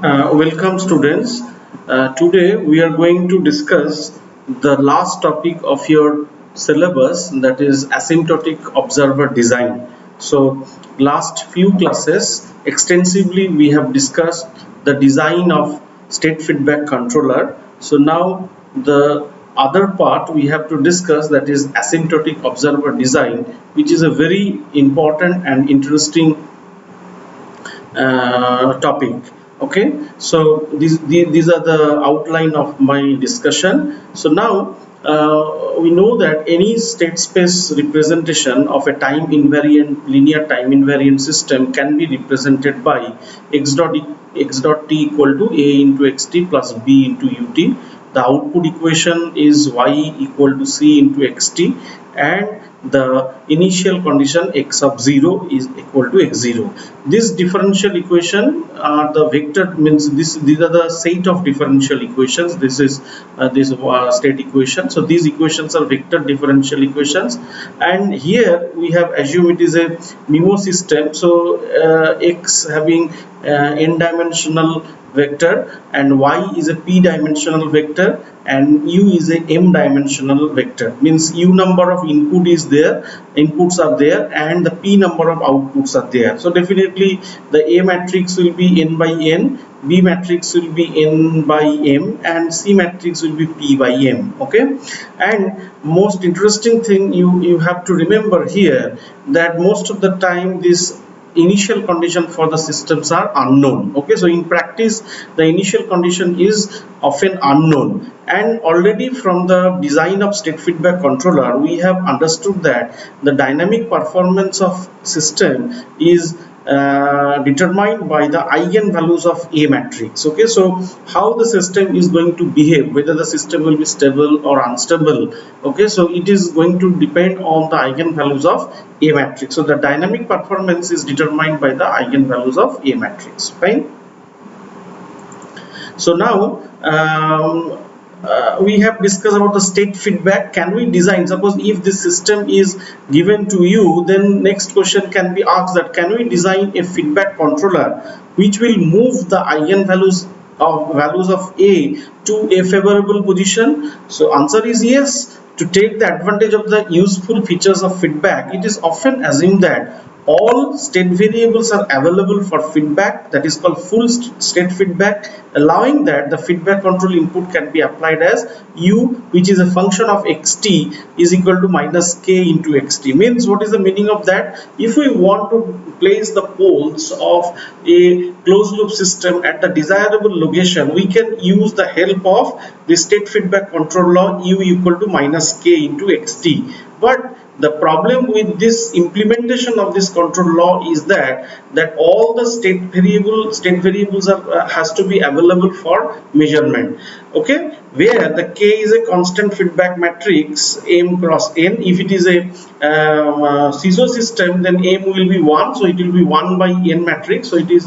Welcome students. Today we are going to discuss the last topic of your syllabus, that is asymptotic observer design. So last few classes extensively we have discussed the design of state feedback controller. So now the other part we have to discuss, that is asymptotic observer design, which is a very important and interesting topic. Okay, so these are the outline of my discussion. So now we know that any state space representation of a time invariant linear time invariant system can be represented by x dot t equal to a into xt plus b into ut. The output equation is y equal to c into xt, and the initial condition x of 0 is equal to x0. This differential equation are the vector, means these are the set of differential equations. This is this state equation. So these equations are vector differential equations, and here we have assumed it is a MIMO system. So x having n dimensional vector and y is a p dimensional vector and u is a m dimensional vector, means u number of inputs are there and the p number of outputs are there. So definitely the a matrix will be n by n, b matrix will be n by m, and c matrix will be p by m. Okay, and most interesting thing you have to remember here, that most of the time this initial condition for the systems are unknown. Okay, so in practice the initial condition is often unknown, and already from the design of state feedback controller we have understood that the dynamic performance of system is determined by the eigenvalues of a matrix. Okay, so how the system is going to behave, whether the system will be stable or unstable, okay, so it is going to depend on the eigenvalues of a matrix. So the dynamic performance is determined by the eigenvalues of a matrix. Fine. So now we have discussed about the state feedback. Can we design, suppose if this system is given to you, then next question can be asked, that can we design a feedback controller which will move the eigenvalues of values of a to a favorable position? So answer is yes. To take the advantage of the useful features of feedback, it is often assumed that all state variables are available for feedback, that is called full state feedback, allowing that the feedback control input can be applied as u, which is a function of xt, is equal to minus k into xt. Means, what is the meaning of that? If we want to place the poles of a closed loop system at the desirable location, we can use the help of the state feedback control law, u equal to minus k into xt. But the problem with this implementation of this control law is that all the state variables are has to be available for measurement. Okay, where the k is a constant feedback matrix m cross n. If it is a CISO system, then m will be 1, so it will be 1 by n matrix, so it is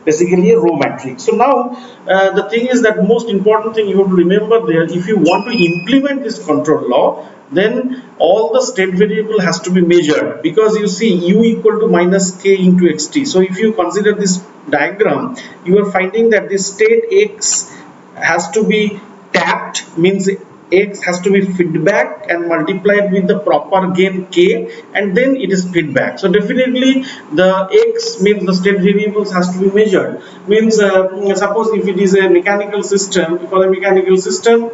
basically a row matrix. So now the thing is that most important thing you have to remember there, if you want to implement this control law, then all the state variable has to be measured, because you see u equal to minus k into xt. So if you consider this diagram, you are finding that this state x has to be tapped, means x has to be feedback and multiplied with the proper gain k, and then it is feedback. So definitely the x means the state variables has to be measured. Means suppose if it is a mechanical system, for a mechanical system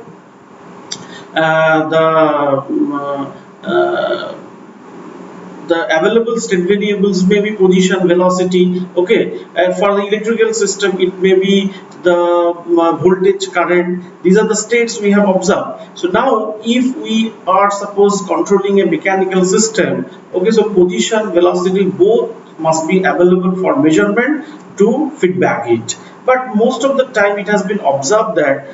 the available state variables may be position, velocity. Okay, and for the electrical system it may be the voltage, current. These are the states we have observed. So now if we are suppose controlling a mechanical system, okay, so position, velocity both must be available for measurement to feedback it. But most of the time it has been observed that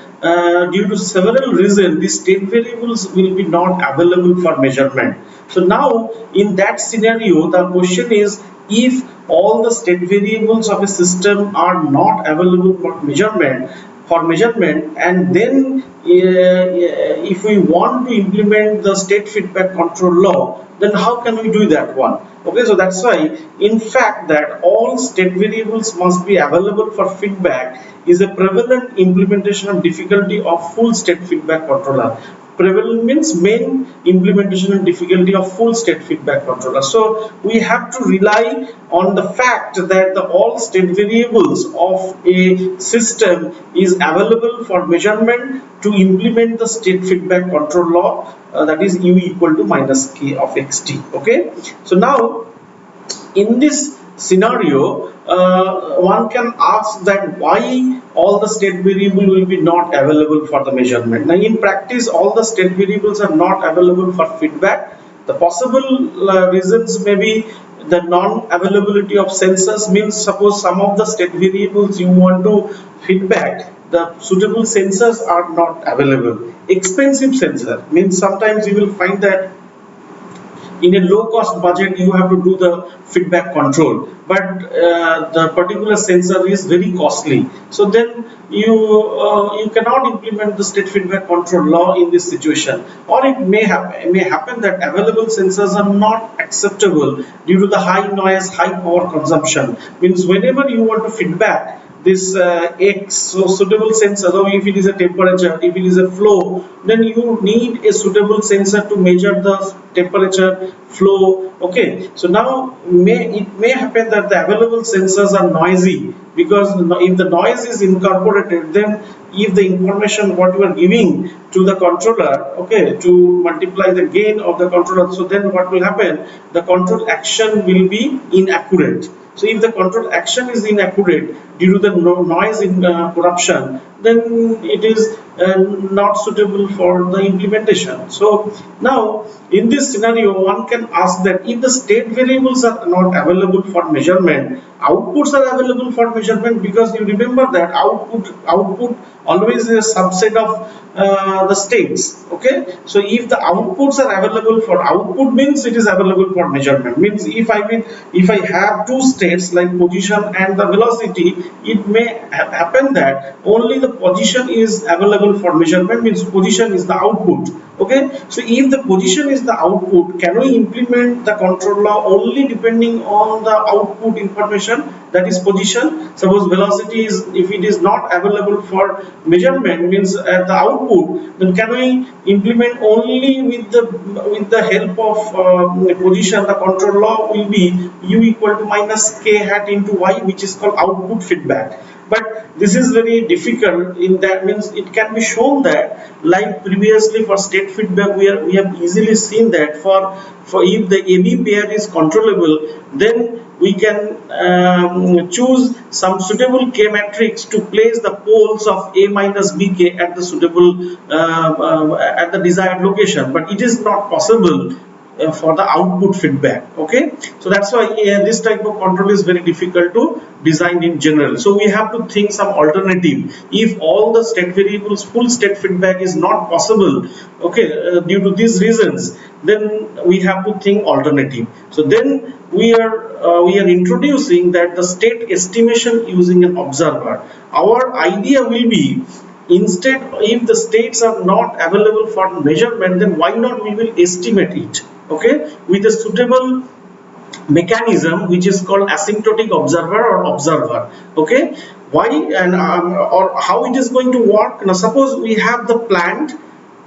due to several reasons, these state variables will be not available for measurement. So now in that scenario, the question is, if all the state variables of a system are not available for measurement, and then if we want to implement the state feedback control law, then how can we do that one? Okay, so that's why in fact that all state variables must be available for feedback is a prevalent implementation of difficulty of full state feedback controller. Prevalent means main implementation and difficulty of full state feedback controller. So we have to rely on the fact that the all state variables of a system is available for measurement to implement the state feedback control law, that is u equal to minus k of xt. Okay, so now in this scenario, one can ask that why all the state variable will be not available for the measurement. Now in practice all the state variables are not available for feedback. The possible reasons may be the non-availability of sensors, means suppose some of the state variables you want to feedback, the suitable sensors are not available. Expensive sensor means sometimes you will find that in a low cost budget you have to do the feedback control, but the particular sensor is very costly, so then you cannot implement the state feedback control law in this situation. Or it may happen that available sensors are not acceptable due to the high noise, high power consumption, means whenever you want to feedback this X, so suitable sensor, so if it is a temperature, if it is a flow, then you need a suitable sensor to measure the temperature, flow. Okay, so now it may happen that the available sensors are noisy, because if the noise is incorporated, then if the information what you are giving to the controller, okay, to multiply the gain of the controller, so then what will happen, the control action will be inaccurate. So if the control action is inaccurate due to the noise in corruption, then it is not suitable for the implementation. So now in this scenario one can ask that if the state variables are not available for measurement, outputs are available for measurement, because you remember that output always is a subset of the states. Okay, so if the outputs are available for output, means it is available for measurement, means if I have two states like position and the velocity, it may happen that only the position is available for measurement, means position is the output. Okay, so if the position is the output, can we implement the control law only depending on the output information, that is position? Suppose velocity is, if it is not available for measurement, means at the output, then can we implement only with the help of position? The control law will be u equal to minus k hat into y, which is called output feedback. But this is very difficult, in that means it can be shown that like previously for state feedback we have easily seen that for if the AB pair is controllable, then we can choose some suitable K matrix to place the poles of A minus BK at the suitable at the desired location, but it is not possible for the output feedback. Okay, so that's why this type of control is very difficult to design in general. So we have to think some alternative. If all the state variables full state feedback is not possible, okay, due to these reasons, then we have to think alternative. So then we are introducing that the state estimation using an observer. Our idea will be, instead, if the states are not available for measurement, then why not we will estimate it, okay, with a suitable mechanism which is called asymptotic observer or observer. Okay, why and or how it is going to work? Now suppose we have the plant,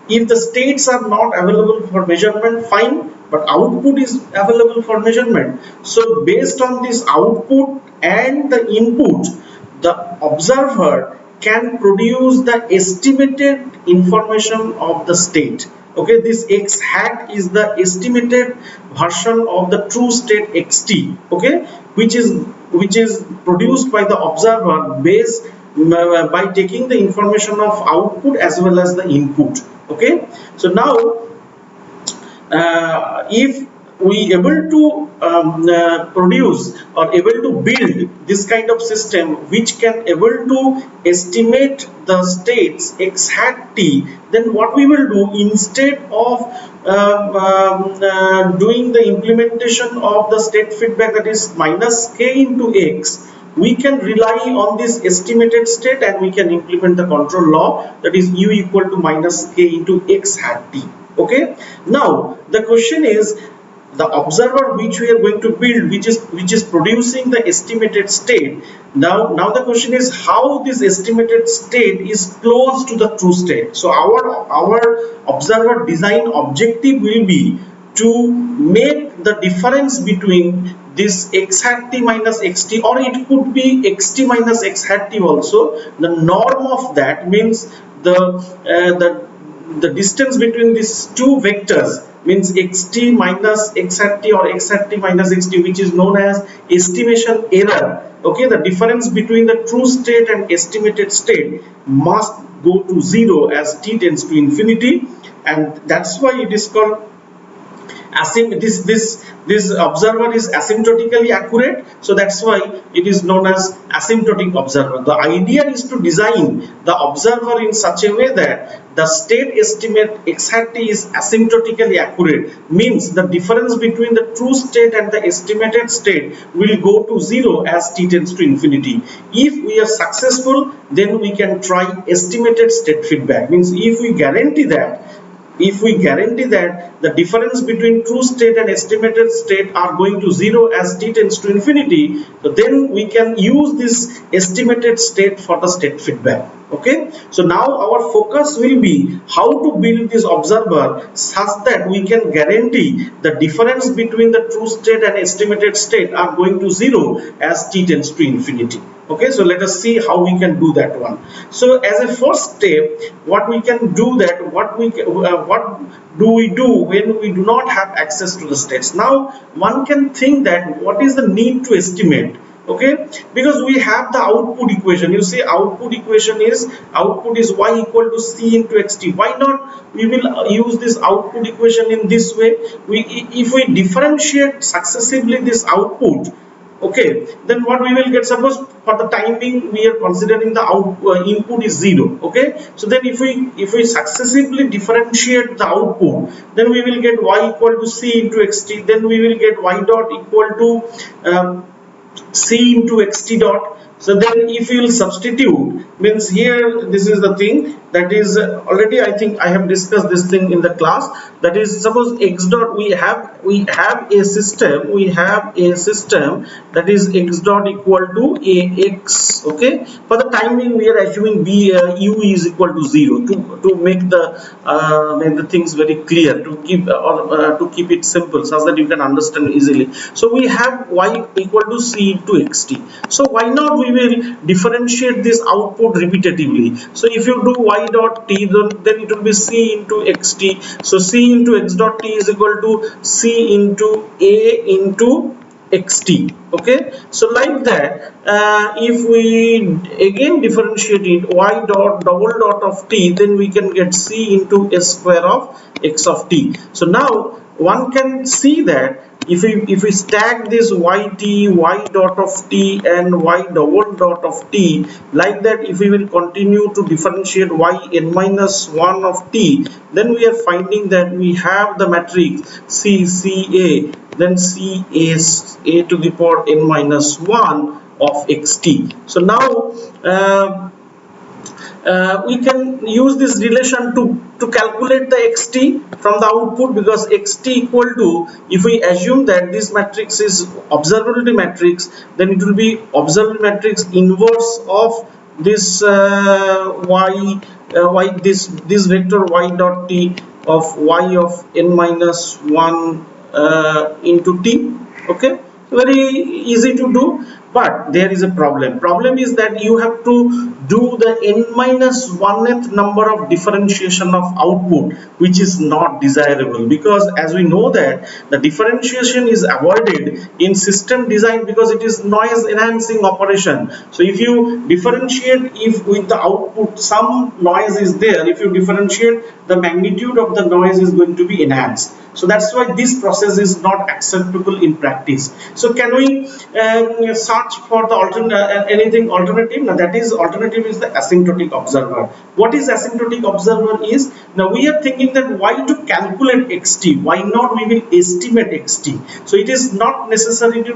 if the states are not available for measurement, fine, but output is available for measurement. So based on this output and the input, the observer can produce the estimated information of the state. Okay, this x hat is the estimated version of the true state xt, okay, which is produced by the observer based by taking the information of output as well as the input. Okay, so now if we able to produce or able to build this kind of system which can able to estimate the states x hat t, then what we will do, instead of doing the implementation of the state feedback, that is minus k into x, we can rely on this estimated state and we can implement the control law, that is u equal to minus k into x hat t. Okay, now the question is, the observer which we are going to build, which is producing the estimated state. Now the question is how this estimated state is close to the true state. So our observer design objective will be to make the difference between this x hat t minus xt, or it could be xt minus x hat t also. The norm of that means the distance between these two vectors means xt minus x hat t or x hat t minus xt, which is known as estimation error. Okay, the difference between the true state and estimated state must go to 0 as t tends to infinity, and that's why it is called this observer is asymptotically accurate. So that's why it is known as asymptotic observer. The idea is to design the observer in such a way that the state estimate x hat t is asymptotically accurate, means the difference between the true state and the estimated state will go to 0 as t tends to infinity. If we are successful, then we can try estimated state feedback, means if we guarantee that the difference between true state and estimated state are going to 0 as t tends to infinity, so then we can use this estimated state for the state feedback. Okay, so now our focus will be how to build this observer such that we can guarantee the difference between the true state and estimated state are going to 0 as t tends to infinity. Okay, so let us see how we can do that one. So as a first step, what we can do that, what do we do when we do not have access to the states? Now one can think that what is the need to estimate? Okay, because we have the output equation. You see, output is y equal to c into xt. Why not we will use this output equation in this way? If we differentiate successively this output, okay, then what we will get, suppose for the time being we are considering the input is 0. Okay, so then if we successively differentiate the output, then we will get y equal to c into xt, then we will get y dot equal to c into xt dot. So then if you will substitute, means here this is the thing that is already, I think I have discussed this thing in the class. That is, suppose x dot, we have a system that is x dot equal to ax. Okay, for the time being we are assuming u is equal to 0 to make the things very clear, to keep it simple so that you can understand easily. So we have y equal to c into xt. So why not we will differentiate this output repetitively. So if you do y dot t, then it will be c into xt. So c into x dot t is equal to c into a into xt. Okay, so like that, if we again differentiate it, y dot double dot of t, then we can get c into s square of x of t. So now one can see that if we stack this y dot of t and y double dot of t, like that, if we will continue to differentiate yn minus 1 of t, then we are finding that we have the matrix c a, then c a to the power n minus 1 of xt. So now we can use this relation to calculate the xt from the output, because xt equal to, if we assume that this matrix is observability matrix, then it will be observability matrix inverse of this this vector y dot t of y of n minus 1 into t. Okay, very easy to do, but there is a problem is that you have to do the n minus 1th number of differentiation of output, which is not desirable, because as we know that the differentiation is avoided in system design because it is noise enhancing operation. So if you differentiate, if with the output some noise is there, if you differentiate, the magnitude of the noise is going to be enhanced. So that's why this process is not acceptable in practice. So can we search for the anything alternative? Now that is, alternative is the asymptotic observer. What is asymptotic observer is, now we are thinking that why to calculate xt, why not we will estimate xt. So it is not necessary to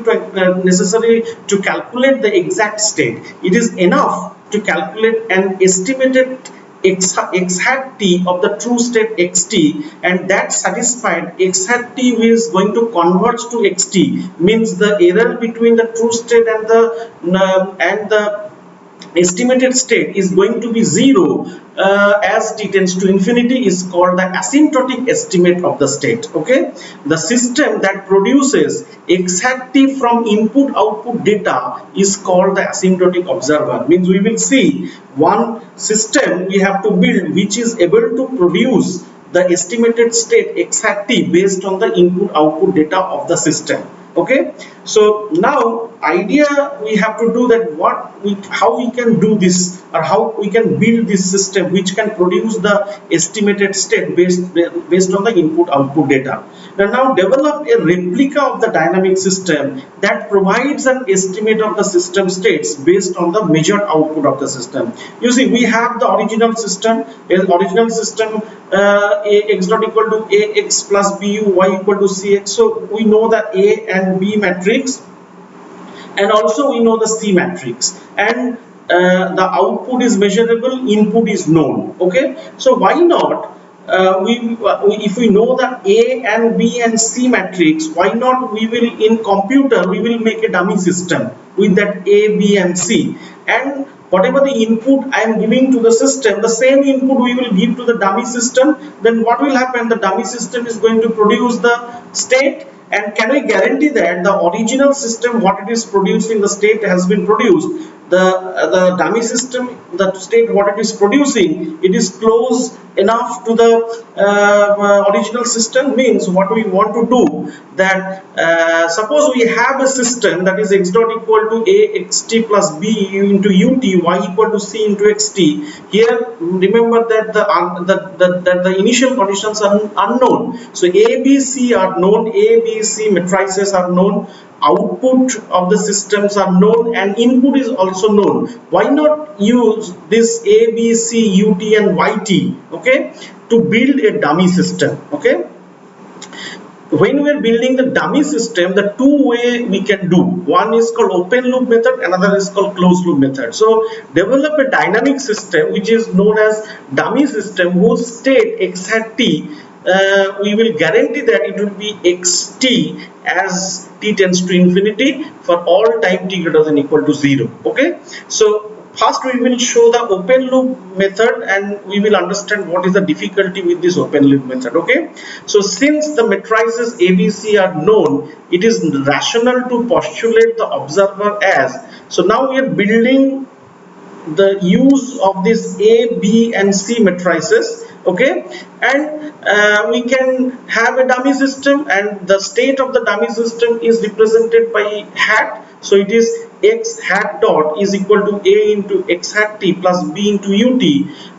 calculate the exact state. It is enough to calculate an estimated x hat t of the true state xt, and that satisfied x hat t is going to converge to xt, means the error between the true state and the estimated state is going to be 0 as t tends to infinity, is called the asymptotic estimate of the state. Okay, the system that produces x hat t from input output data is called the asymptotic observer. Means we will see one system we have to build which is able to produce the estimated state x hat t based on the input output data of the system. Okay, so now idea we have to do that how we can do this, or how we can build this system which can produce the estimated state based on the input output data. Now develop a replica of the dynamic system that provides an estimate of the system states based on the measured output of the system. You see, we have the original system ax dot equal to ax plus bu, y equal to cx. So we know the a and b matrix, and also we know the c matrix, and the output is measurable, input is known. Okay, so why not if we know the a and b and c matrix, why not we will in computer we will make a dummy system with that a, b and c, and whatever the input I am giving to the system, the same input we will give to the dummy system. Then what will happen? The dummy system is going to produce the state, and can we guarantee that the original system what it is producing, the state has been produced, the dummy system, the state what it is producing, it is close enough to the original system? Means what we want to do that suppose we have a system that is x dot equal to a xt plus b into ut, y equal to c into xt. Here remember that the initial conditions are unknown, so a, b, c are known, a, b, c matrices are known, output of the systems are known, and input is also known. Why not use this a, b, c, ut and yt, okay, to build a dummy system? Okay, when we are building the dummy system, the two way we can do, one is called open loop method, another is called closed loop method. So develop a dynamic system which is known as dummy system whose state x hat t, we will guarantee that it will be xt as t tends to infinity for all time t greater than equal to 0. Okay, so first we will show the open loop method, and we will understand what is the difficulty with this open loop method. Okay, so since the matrices ABC are known, it is rational to postulate the observer as. So now we are building the use of this A, B and C matrices. Okay, and we can have a dummy system, and the state of the dummy system is represented by hat. So it is x hat dot is equal to a into x hat t plus b into ut,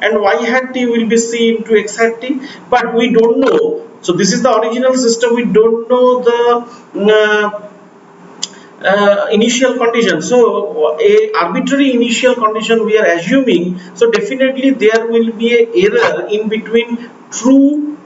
and y hat t will be c into x hat t, but we don't know. So this is the original system, we don't know the initial condition. So a arbitrary initial condition we are assuming, so definitely there will be a error in between true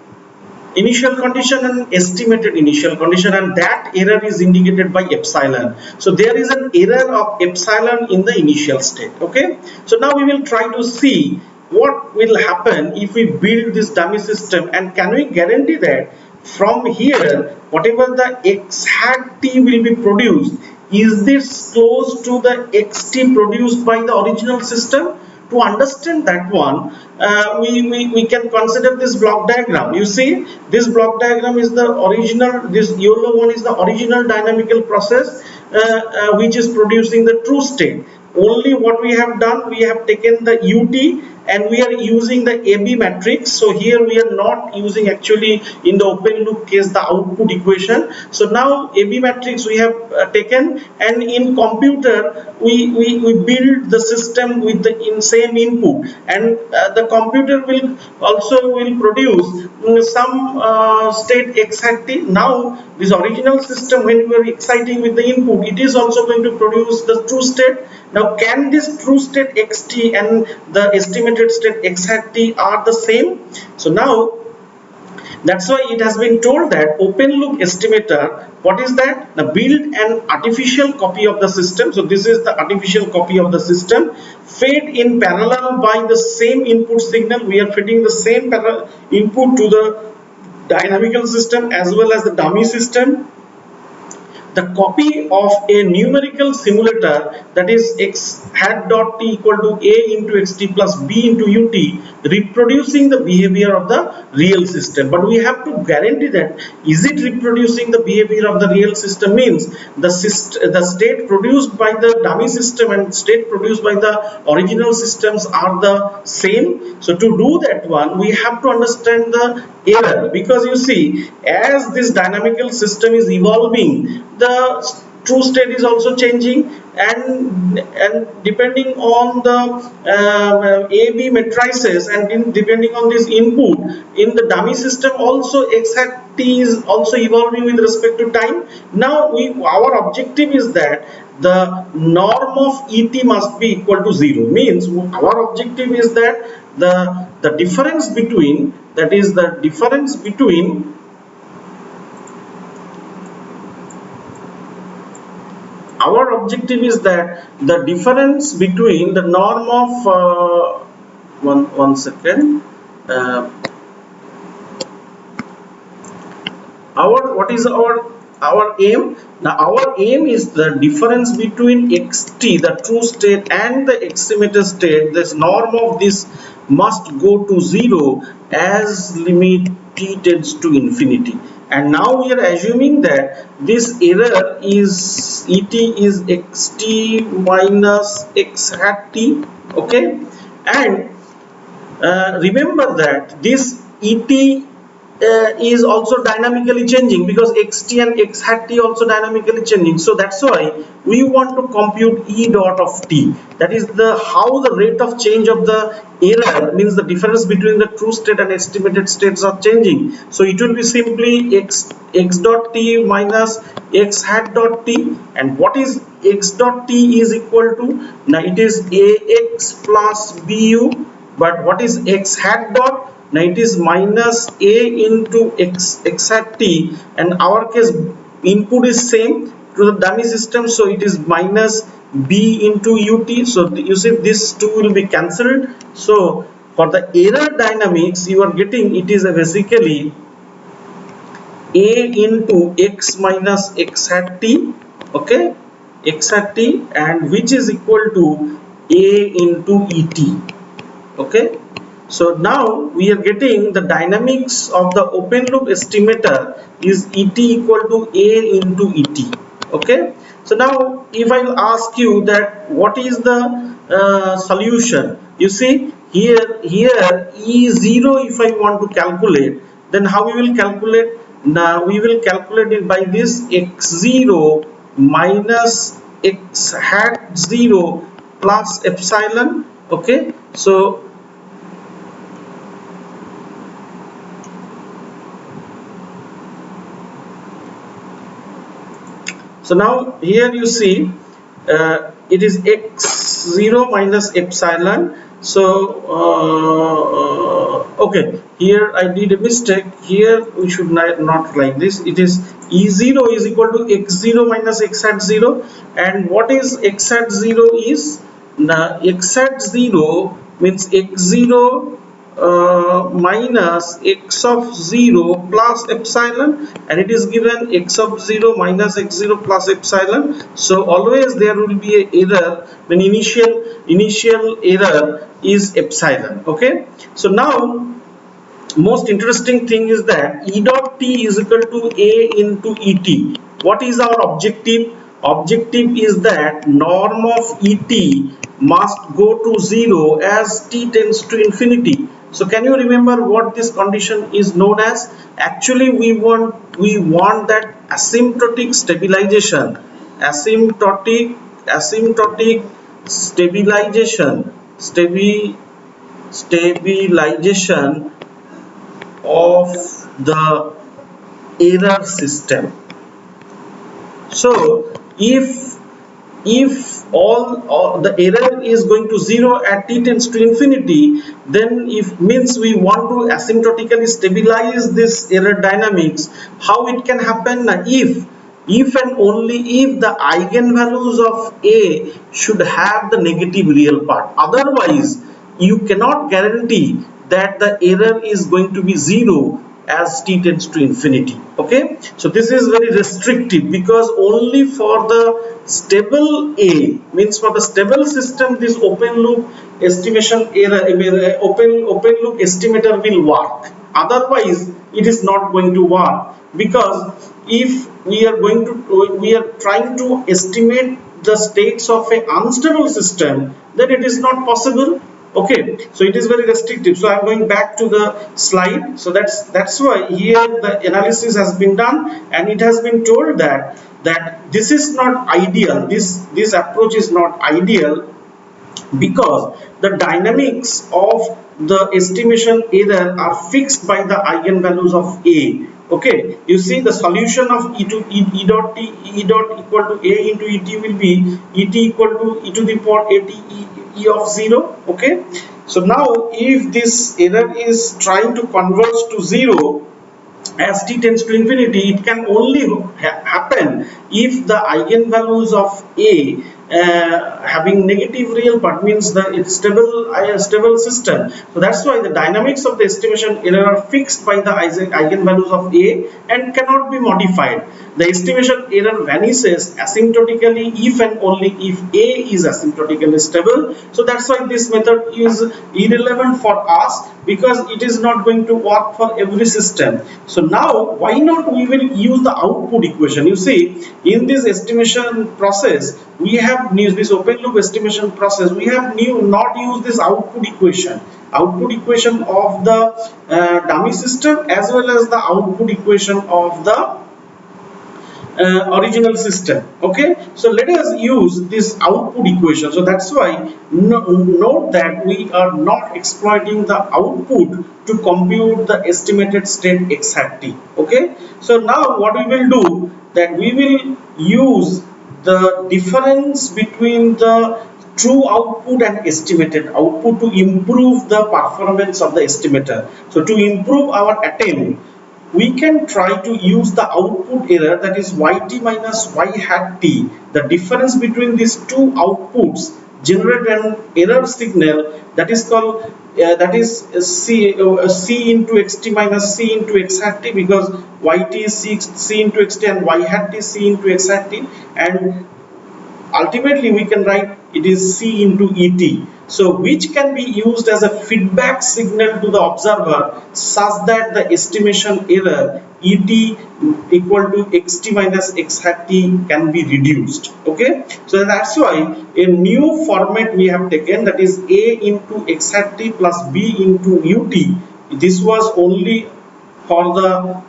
initial condition and estimated initial condition, and that error is indicated by epsilon. So there is an error of epsilon in the initial state. Okay, so now we will try to see what will happen if we build this dummy system, and can we guarantee that from here whatever the x hat t will be produced, is this close to the xt produced by the original system? To understand that one, we can consider this block diagram. You see, this block diagram is the original, this yellow one is the original dynamical process which is producing the true state. Only what we have done, we have taken the ut and we are using the AB matrix. So here we are not using actually in the open loop case the output equation. So now AB matrix we have taken, and in computer we build the system with the same input, and the computer will also produce some state x hat t. Now this original system, when we are exciting with the input, it is also going to produce the true state. Now can this true state xt and the estimated state x hat t are the same? So now That's why it has been told that open loop estimator, what is that? The build an artificial copy of the system. So this is the artificial copy of the system, fed in parallel by the same input signal. We are feeding the same input to the dynamical system as well as the dummy system. The copy of a numerical simulator, that is x hat dot t equal to a into xt plus b into ut, reproducing the behavior of the real system. But we have to guarantee that is it reproducing the behavior of the real system, means the state produced by the dummy system and state produced by the original systems are the same. So to do that one, we have to understand the error, because you see, as this dynamical system is evolving, the true state is also changing, and depending on the AB matrices and depending on this input in the dummy system, also x hat t is also evolving with respect to time. Now our objective is that the norm of et must be equal to 0, means our objective is that the difference between, that is the difference between our objective is that the difference between the norm of one second, what is our aim? Now our aim is the difference between xt, the true state, and the estimated state. This norm of this must go to 0 as limit t tends to infinity. And now we are assuming that this error is et is xt minus x hat t, okay. And remember that this et is also dynamically changing, because xt and x hat t also dynamically changing. So that's why we want to compute e dot of t, that is the how the rate of change of the error, means the difference between the true state and estimated states are changing. So it will be simply x dot t minus x hat dot t. And what is x dot t is equal to? Now it is ax plus bu, but what is x hat dot? Now it is minus a into x hat t, and our case input is same to the dummy system, so it is minus b into ut. So you see this two will be cancelled. So for the error dynamics, you are getting it is basically a into x minus x hat t, okay, x hat t, and which is equal to a into et, okay. So now we are getting the dynamics of the open loop estimator is et equal to a into et, okay. So now if I will ask you that what is the solution, you see here e0 if I want to calculate, then how we will calculate? Now we will calculate it by this x0 minus x hat 0 plus epsilon, okay. So now here you see it is x0 minus epsilon. So okay, here I did a mistake. Here we should not like this. It is e0 is equal to x0 minus x hat 0. And what is x hat 0 is? Now x hat 0 means x0 minus x of 0 plus epsilon, and it is given x of 0 minus x0 plus epsilon. So always there will be a error when initial error is epsilon, okay. So now most interesting thing is that e dot t is equal to a into et. What is our objective? Objective is that norm of et must go to 0 as t tends to infinity. So can you remember what this condition is known as? Actually we want that asymptotic stabilization, asymptotic stabilization of the error system. So if all the error is going to 0 at t tends to infinity, then if means we want to asymptotically stabilize this error dynamics. How it can happen? If and only if the eigenvalues of A should have the negative real part. Otherwise, you cannot guarantee that the error is going to be 0 as t tends to infinity. Okay, so this is very restrictive, because only for the stable A, means for the stable system, this open loop estimation error, open loop estimator will work. Otherwise it is not going to work, because if we are trying to estimate the states of a unstable system, then it is not possible. Okay, so it is very restrictive. So I'm going back to the slide. So that's why here the analysis has been done, and it has been told that this is not ideal, this approach is not ideal, because the dynamics of the estimation error are fixed by the eigenvalues of A. Okay, you see the solution of e dot t e dot equal to A into et will be et equal to e to the power at e of 0. Okay, so now if this error is trying to converge to 0 as t tends to infinity, it can only happen if the eigenvalues of A having negative real part, means that it's stable system. So that's why the dynamics of the estimation error are fixed by the eigenvalues of A and cannot be modified. The estimation error vanishes asymptotically if and only if A is asymptotically stable. So that's why this method is irrelevant for us, because it is not going to work for every system. So now why not we will use the output equation. You see, in this estimation process we have used this open loop estimation process, we have not used this output equation of the dummy system, as well as the output equation of the original system. Okay, so let us use this output equation. So that's why note that we are not exploiting the output to compute the estimated state exactly. Okay, so now what we will do, that we will use the difference between the true output and estimated output to improve the performance of the estimator. So to improve our attempt, we can try to use the output error, that is yt minus y hat t. The difference between these two outputs generate an error signal that is called c into xt minus c into x hat t, because yt is c into xt and y hat t c into x hat t, and ultimately we can write it is c into et. So which can be used as a feedback signal to the observer, such that the estimation error et equal to xt minus x hat t can be reduced. Okay, so that's why a new format we have taken, that is a into x hat t plus b into ut. This was only for the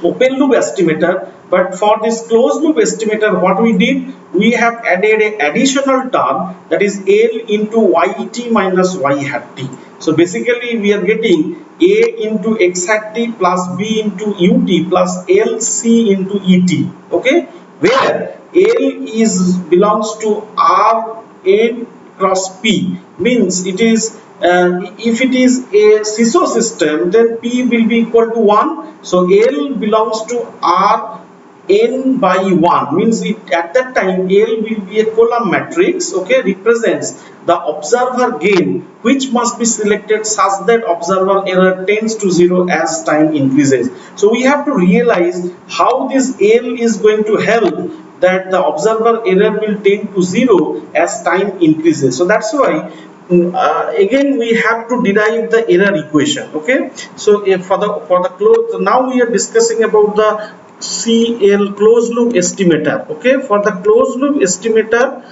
open loop estimator, but for this closed loop estimator, what we did, we have added an additional term, that is L into yt minus y hat t. So basically we are getting a into x hat t plus b into ut plus l c into et. Okay, where L is belongs to R n cross p, means it is if it is a CISO system, then P will be equal to 1. So L belongs to R n by 1, means at that time L will be a column matrix. Okay, represents the observer gain, which must be selected such that observer error tends to 0 as time increases. So we have to realize how this L is going to help, that the observer error will tend to 0 as time increases. So that's why again we have to derive the error equation. Okay, so if for the close, now we are discussing about the CL closed loop estimator. Okay, for the closed loop estimator,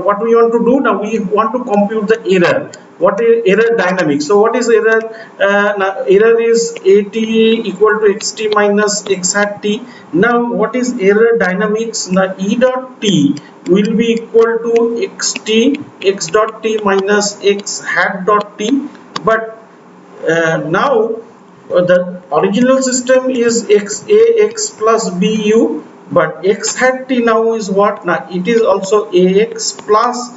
what we want to do now, we want to compute the error. What is error dynamics? So what is error? Now error is at equal to xt minus x hat t. Now what is error dynamics? Now e dot t will be equal to xt x dot t minus x hat dot t. But now the original system is x a x plus bu, but x hat t now is what? Now it is also ax plus,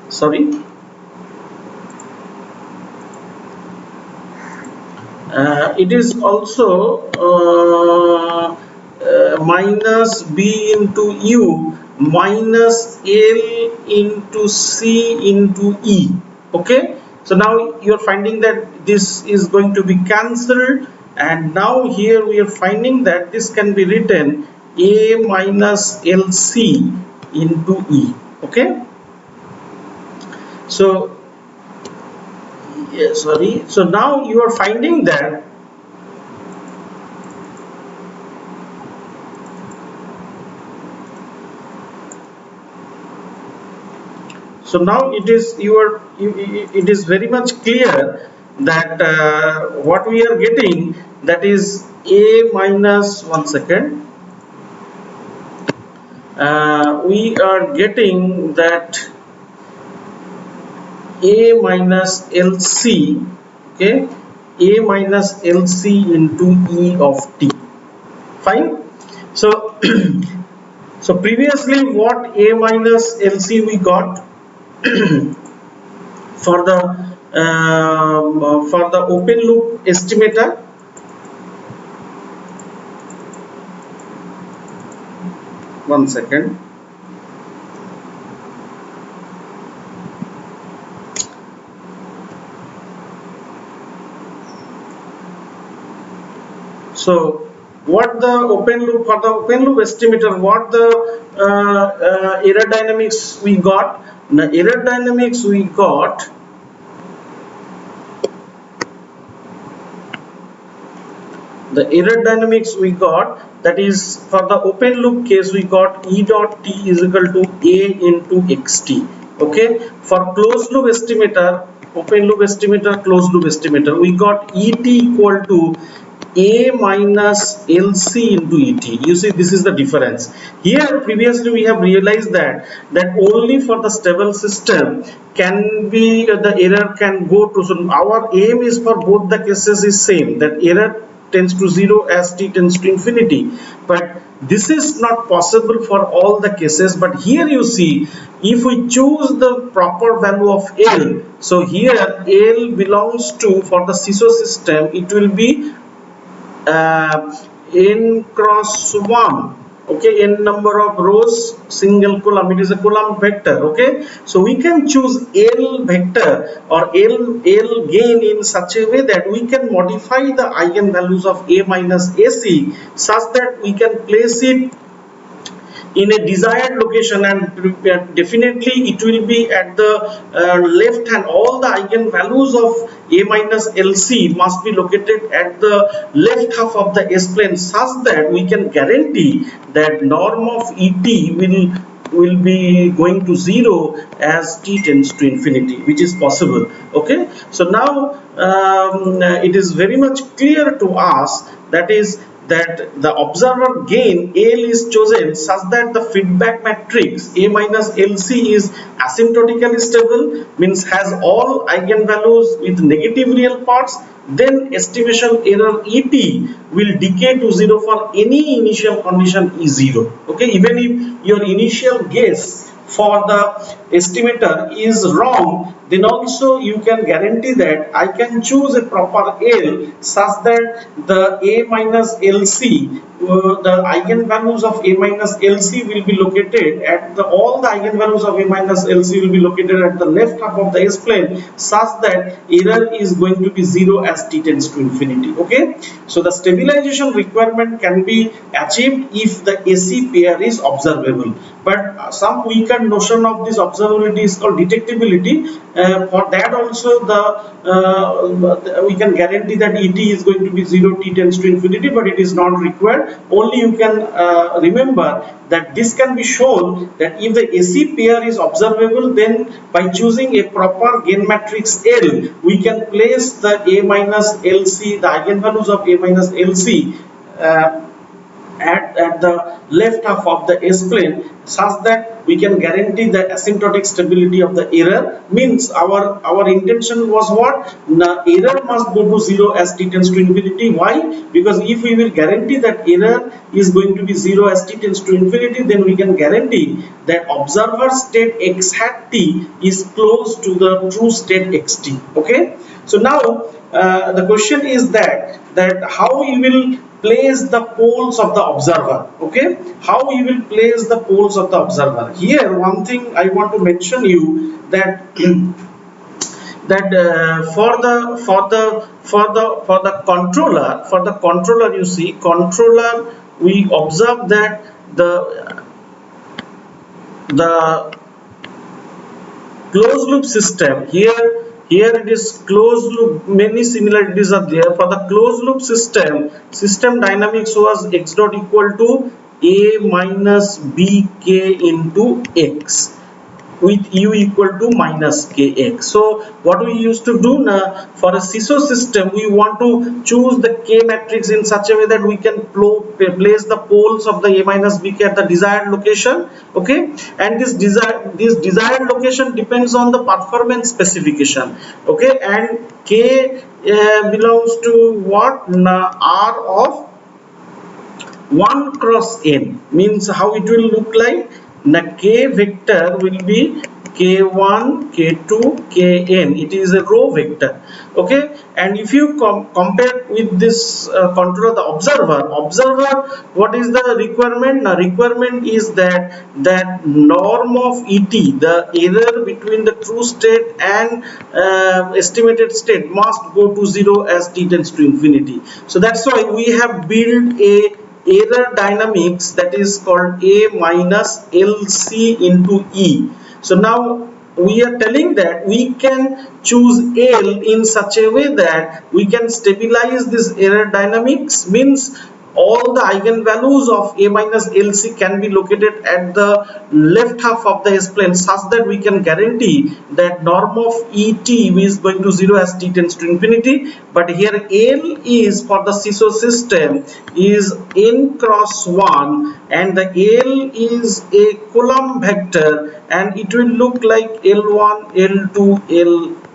sorry, it is also minus b into u minus l into c into e. Okay, so now you are finding that this is going to be cancelled, and now here we are finding that this can be written a minus lc into e. Okay, so yeah, sorry, so now you are finding that, so now it is it is very much clear that what we are getting, that is a minus, one second, we are getting that a minus lc, okay, a minus lc into e of t. Fine. So so previously what a minus lc we got for the open loop estimator, one second. So what the open loop, for the open loop estimator, what the error dynamics we got? The error dynamics we got, that is for the open loop case we got e dot t is equal to a into xt. Okay, for closed loop estimator, open loop estimator, closed loop estimator, we got et equal to a minus lc into et. You see, this is the difference. Here previously we have realized that only for the stable system can be the error can go to, so our aim is for both the cases is same, that error tends to 0 as t tends to infinity, but this is not possible for all the cases. But here you see, if we choose the proper value of L, so here L belongs to, for the CISO system, it will be n cross 1, okay, n number of rows, single column, it is a column vector. Okay, so we can choose L vector or L gain in such a way that we can modify the eigenvalues of A minus AC such that we can place it in a desired location, and definitely it will be at the left hand. All the eigenvalues of a minus lc must be located at the left half of the s plane such that we can guarantee that norm of et will be going to 0 as t tends to infinity, which is possible. Okay, so now it is very much clear to us, that is that the observer gain L is chosen such that the feedback matrix A minus LC is asymptotically stable, means has all eigenvalues with negative real parts. Then estimation error ET will decay to 0 for any initial condition is 0. Okay, even if your initial guess for the estimator is wrong, then also you can guarantee that I can choose a proper L such that the A minus LC, the eigenvalues of A minus LC will be located at the, all the eigenvalues of A minus LC will be located at the left half of the S plane such that error is going to be 0 as t tends to infinity. Okay, so the stabilization requirement can be achieved if the AC pair is observable, but some weaker notion of this observability is called detectability. For that also we can guarantee that ET is going to be 0 t tends to infinity, but it is not required. Only you can remember that this can be shown that if the AC pair is observable, then by choosing a proper gain matrix L, we can place the A minus LC, the eigenvalues of A minus LC at the left half of the S-plane, such that we can guarantee the asymptotic stability of the error. Means our intention was what? The error must go to 0 as t tends to infinity. Why? Because if we will guarantee that error is going to be 0 as t tends to infinity, then we can guarantee that observer state x hat t is close to the true state xt. Okay, so now the question is that how you will place the poles of the observer. Okay, how you will place the poles of the observer. Here one thing I want to mention you, that that for the controller, you see, controller, we observe that the closed loop system, here it is closed loop, many similarities are there. For the closed loop system dynamics was x dot equal to a minus bk into x, with u equal to minus kx. So what we used to do now, for a CISO system, we want to choose the k matrix in such a way that we can place the poles of the a minus bk at the desired location. Okay, and this desired location depends on the performance specification. Okay, and k belongs to what? R of 1 cross n. Means how it will look like, the k vector will be k1 k2 kn. It is a row vector. Okay, and if you compare with this controller, the observer, what is the requirement? Now requirement is that norm of et, the error between the true state and estimated state, must go to 0 as t tends to infinity. So that's why we have built a error dynamics that is called a minus lc into e. So now we are telling that we can choose L in such a way that we can stabilize this error dynamics. Means all the eigenvalues of a minus lc can be located at the left half of the S-plane, such that we can guarantee that norm of et is going to 0 as t tends to infinity. But here L is, for the CISO system, is n cross 1, and the L is a column vector, and it will look like L1 L2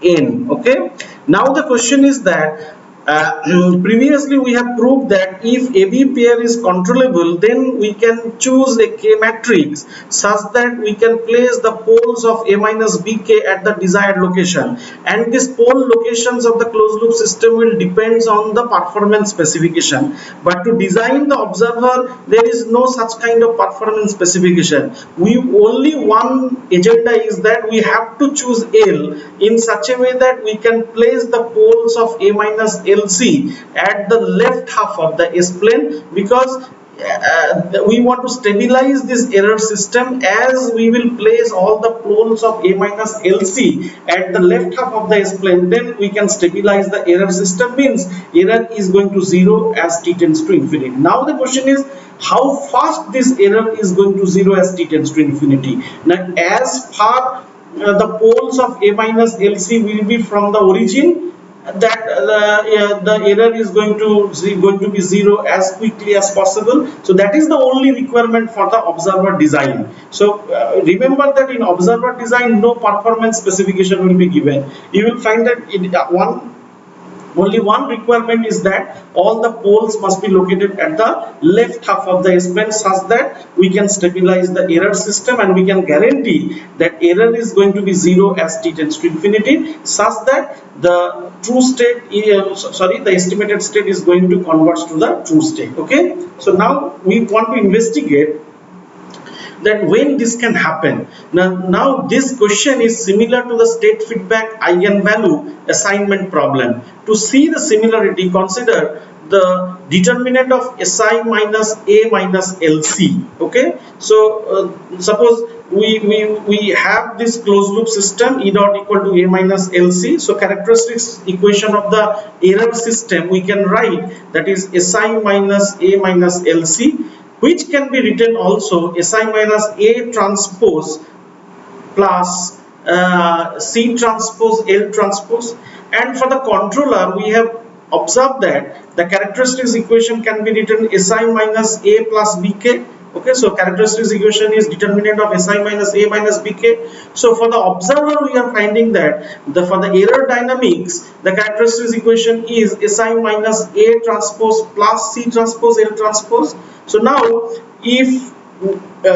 Ln. Okay, now the question is that previously we have proved that if AB pair is controllable, then we can choose a K matrix such that we can place the poles of A minus BK at the desired location, and these pole locations of the closed loop system will depends on the performance specification. But to design the observer, there is no such kind of performance specification. We only one agenda is that we have to choose L in such a way that we can place the poles of A minus LC at the left half of the S-plane, because we want to stabilize this error system, as we will place all the poles of A minus LC at the left half of the S-plane. Then we can stabilize the error system. Means error is going to 0 as t tends to infinity. Now the question is, how fast this error is going to 0 as t tends to infinity. Now as far the poles of A minus LC will be from the origin, that the error is going to be 0 as quickly as possible. So that is the only requirement for the observer design. So remember that in observer design, no performance specification will be given. You will find that only one requirement is that all the poles must be located at the left half of the S-plane, such that we can stabilize the error system, and we can guarantee that error is going to be 0 as t tends to infinity, such that the true state, the estimated state is going to converge to the true state. Okay, so now we want to investigate that when this can happen. Now this question is similar to the state feedback eigenvalue assignment problem. To see the similarity, consider the determinant of Si minus A minus LC. Okay, so suppose we have this closed loop system, E dot equal to A minus LC. So characteristics equation of the error system we can write, that is Si minus A minus LC, which can be written also Si minus A transpose plus C transpose L transpose. And for the controller, we have observe that the characteristics equation can be written Si minus A plus Bk. Okay, so characteristics equation is determinant of Si minus A minus Bk. So for the observer, we are finding that for the error dynamics, the characteristics equation is Si minus A transpose plus C transpose L transpose. So now, if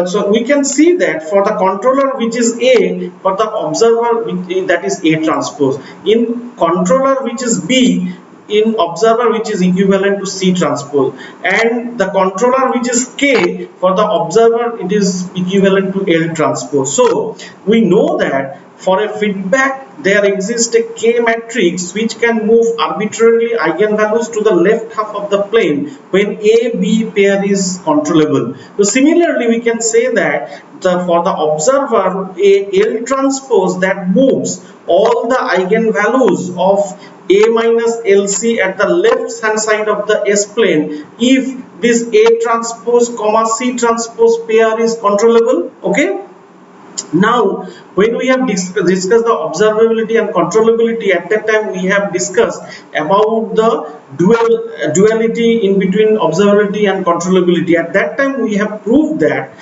so we can see that for the controller which is A, for the observer that is A transpose, in controller which is B, in observer which is equivalent to C transpose, and the controller which is K, for the observer it is equivalent to L transpose. So we know that for a feedback there exists a K matrix which can move arbitrarily eigenvalues to the left half of the plane when A-B pair is controllable. So similarly we can say that for the observer a L transpose that moves all the eigenvalues of A minus LC at the left hand side of the S plane if this A transpose comma C transpose pair is controllable. Okay. Now, when we have discussed the observability and controllability, at that time we have discussed about the duality in between observability and controllability. At that time we have proved that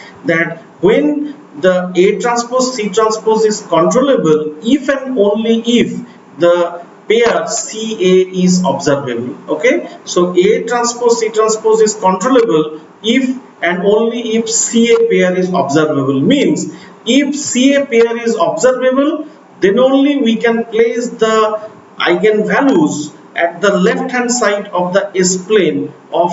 when the A transpose C transpose is controllable if and only if the pair CA is observable. Okay, so A transpose C transpose is controllable if and only if CA pair is observable. Means if CA pair is observable, then only we can place the eigenvalues at the left hand side of the S plane of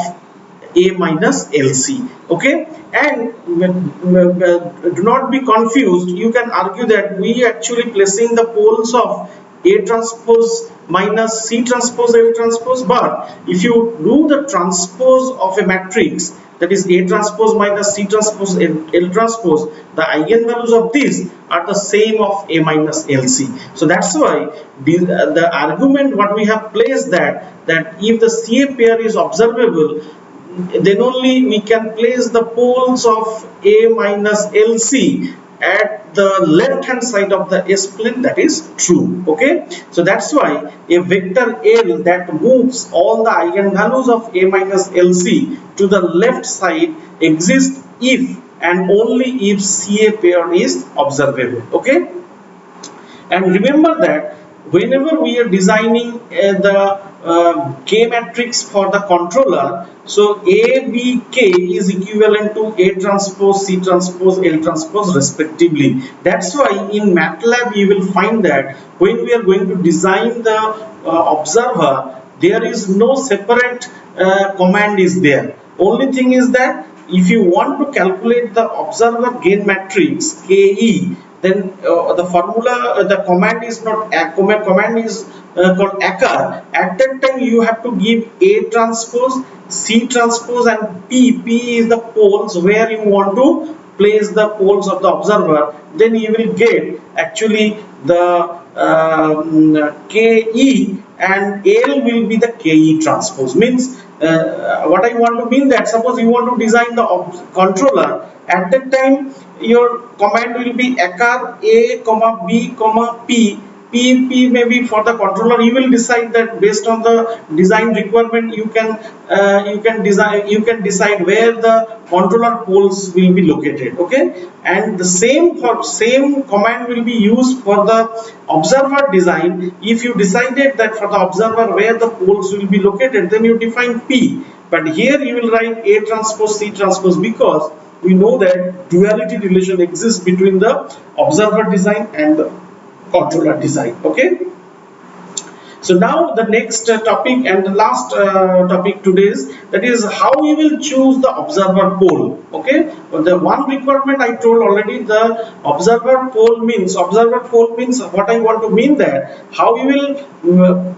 A minus LC. Okay, and do not be confused. You can argue that we actually placing the poles of A transpose minus C transpose L transpose, but if you do the transpose of a matrix, that is A transpose minus C transpose L transpose, the eigenvalues of these are the same of A minus LC. So that's why the argument what we have placed that if the CA pair is observable, then only we can place the poles of A minus LC at the left hand side of the S plane. That is true. Okay, so that's why a vector L that moves all the eigenvalues of A minus LC to the left side exists if and only if CA pair is observable. Okay, and remember that whenever we are designing the K matrix for the controller, so A, B, K is equivalent to A transpose, C transpose, L transpose respectively. That's why in MATLAB you will find that when we are going to design the observer, there is no separate command is there. Only thing is that if you want to calculate the observer gain matrix KE, then the formula, the command is not command is called ACCR. At that time you have to give A transpose, C transpose and P. P is the poles where you want to place the poles of the observer. Then you will get actually the KE, and L will be the KE transpose. Means what I want to mean that suppose you want to design the controller, at that time your command will be ACCR A comma B comma P. P may be for the controller. You will decide that based on the design requirement. You can decide where the controller poles will be located. Okay, and the same command will be used for the observer design. If you decided that for the observer where the poles will be located, then you define P. But here you will write A transpose C transpose, because we know that duality relation exists between the observer design and the controller design. Okay, so now the next topic and the last topic today is how we will choose the observer pole. Okay, the one requirement I told already, the observer pole means what I want to mean that how we will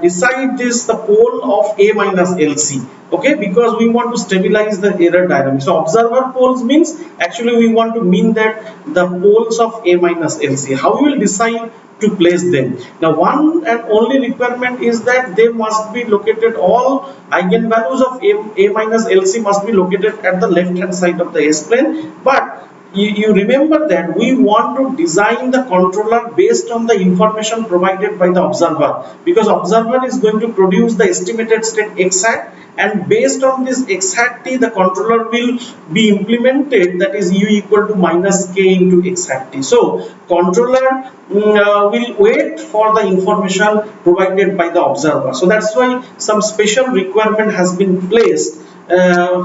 decide this the pole of A minus LC. Okay, because we want to stabilize the error dynamics. So observer poles means actually we want to mean that the poles of A minus LC. How we will decide to place them? Now one and only requirement is that they must be located, all eigenvalues of A minus LC must be located at the left hand side of the S plane. But you remember that we want to design the controller based on the information provided by the observer, because observer is going to produce the estimated state x hat, and based on this x hat t the controller will be implemented, that is u equal to minus k into x hat t. So controller will wait for the information provided by the observer. So that's why some special requirement has been placed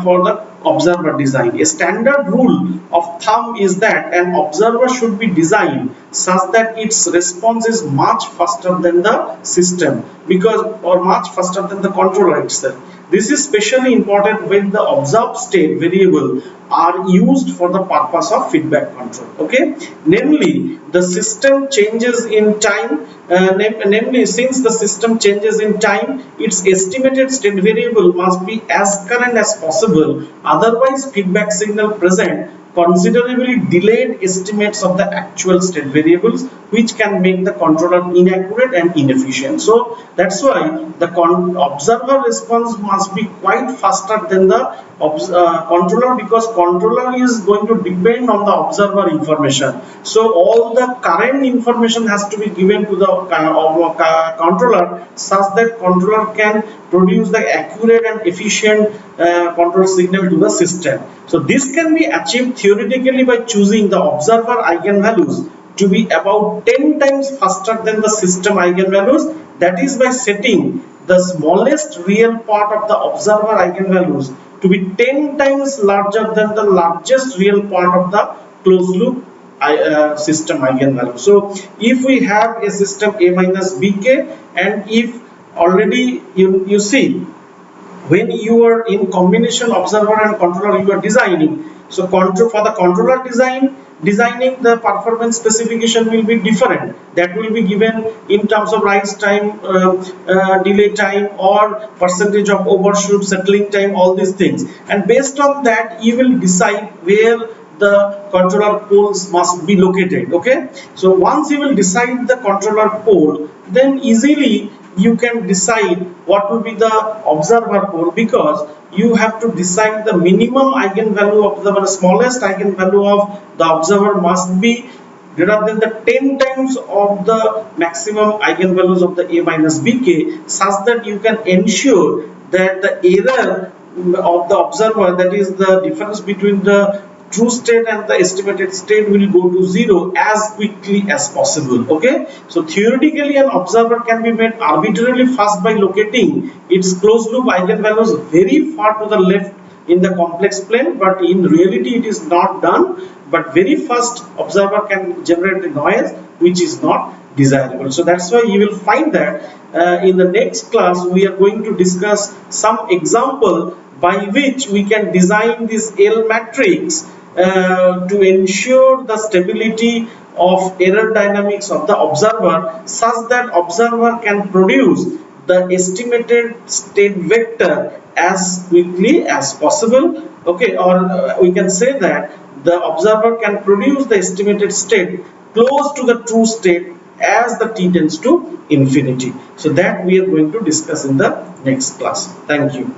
for the observer design. A standard rule of thumb is that an observer should be designed such that its response is much faster than the system, because or much faster than the controller itself. This is especially important when the observed state variable are used for the purpose of feedback control. Okay, namely the system changes in time. Namely, since the system changes in time, its estimated state variable must be as current as possible. Otherwise, feedback signal present considerably delayed estimates of the actual state variables, which can make the controller inaccurate and inefficient. So that's why the observer response must be quite faster than the controller, because controller is going to depend on the observer information. So all the current information has to be given to the controller, such that controller can produce the accurate and efficient control signal to the system. So this can be achieved theoretically by choosing the observer eigenvalues to be about 10 times faster than the system eigenvalues, that is by setting the smallest real part of the observer eigenvalues to be 10 times larger than the largest real part of the closed loop system eigenvalue. So if we have a system a minus bk, and if already you see, when you are in combination observer and controller you are designing, so control for the controller designing the performance specification will be different. That will be given in terms of rise time, delay time, or percentage of overshoot, settling time, all these things, and based on that you will decide where the controller poles must be located. Okay, so once you will decide the controller pole, then easily you can decide what will be the observer pole, because you have to decide the minimum eigenvalue of the smallest eigenvalue of the observer must be greater than the 10 times of the maximum eigenvalues of the a minus bk, such that you can ensure that the error of the observer, that is the difference between the true state and the estimated state, will go to zero as quickly as possible. Okay, so theoretically an observer can be made arbitrarily fast by locating its closed loop eigenvalues very far to the left in the complex plane, but in reality it is not done. But very fast observer can generate a noise which is not desirable. So that's why you will find that in the next class we are going to discuss some example by which we can design this L matrix to ensure the stability of error dynamics of the observer, such that observer can produce the estimated state vector as quickly as possible. Okay, or we can say that the observer can produce the estimated state close to the true state as the t tends to infinity. So that we are going to discuss in the next class. Thank you.